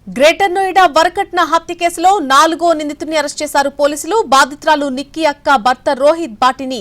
Greater Noida వరకట్న హత్య కేసులో 4వ నిందితుడిని అరెస్ట్ చేశారు పోలీసులు. బాధితురాలు నిక్కీ అక్క భర్త రోహిత్ బాటిని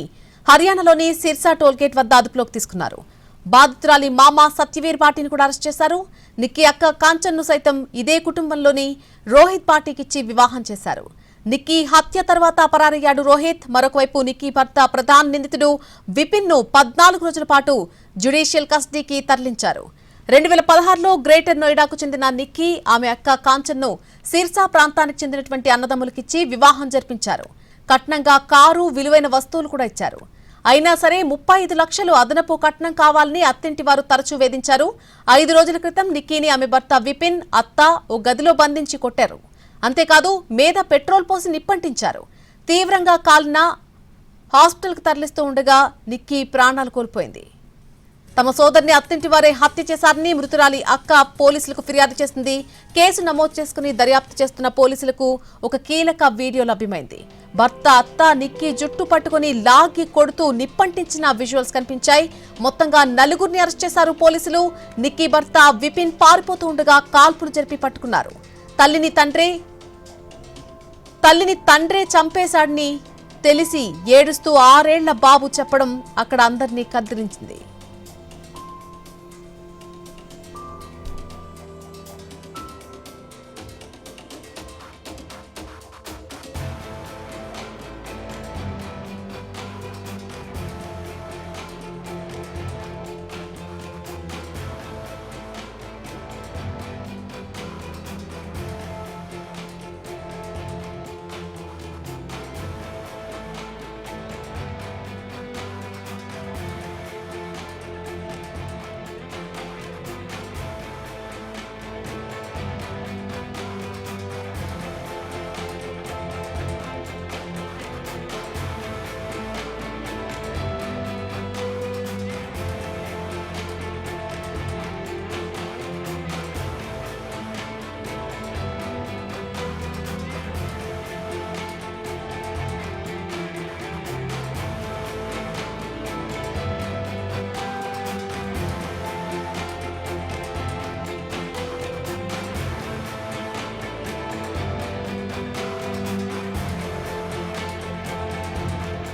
హర్యానాలోని సిర్సా టోల్గేట్ వద్ద అదుపులోకి తీసుకున్నారు. బాధితురాలి మామ సత్యవీర్ బాటిని కూడా అరెస్ట్ చేశారు. నిక్కీ అక్క కాంచన్ను సైతం ఇదే కుటుంబంలోని రోహిత్ బాటికిచ్చి వివాహం చేశారు. నిక్కీ హత్య తర్వాత పరారయ్యాడు రోహిత్. మరొకవైపు నిక్కీ భర్త ప్రధాన నిందితుడు విపిన్ ను 14 రోజుల పాటు జ్యుడిషియల్ కస్టడీకి తరలించారు. 2016లో గ్రేటర్ నోయిడాకు చెందిన నిక్కీ ఆమె అక్క కాంచన్ను సిర్సా ప్రాంతానికి చెందినటువంటి అన్నదమ్ములకిచ్చి వివాహం జరిపించారు. కట్నంగా కారు, విలువైన వస్తువులు కూడా ఇచ్చారు. అయినా సరే 35 లక్షలు అదనపు కట్నం కావాలని అత్తింటి వారు తరచూ వేధించారు. 5 రోజుల క్రితం నిక్కీని ఆమె భర్త విపిన్, అత్త ఓ గదిలో బంధించి కొట్టారు. అంతేకాదు మీద పెట్రోల్ పోసి నిప్పంటించారు. తీవ్రంగా కాలిన హాస్పిటల్కు తరలిస్తూ ఉండగా నిక్కీ ప్రాణాలు కోల్పోయింది. తమ సోదరిని అత్తింటి వారే హత్య చేశారని మృతురాలి అక్క పోలీసులకు ఫిర్యాదు చేసింది. కేసు నమోదు చేసుకుని దర్యాప్తు చేస్తున్న పోలీసులకు ఒక కీలక వీడియో లభ్యమైంది. భర్త, అత్త నిక్కీ జుట్టు పట్టుకుని లాగి కొడుతూ నిప్పంటించిన విజువల్స్ కనిపించాయి. మొత్తంగా 4గురిని అరెస్ట్ చేశారు పోలీసులు. నిక్కీ భర్త విపిన్ పారిపోతూ ఉండగా కాల్పులు జరిపి పట్టుకున్నారు. తల్లిని తండ్రే చంపేశాడని తెలిసి ఏడుస్తూ 6 ఏళ్ల బాబు చెప్పడం అక్కడ అందరినీ కదిలించింది.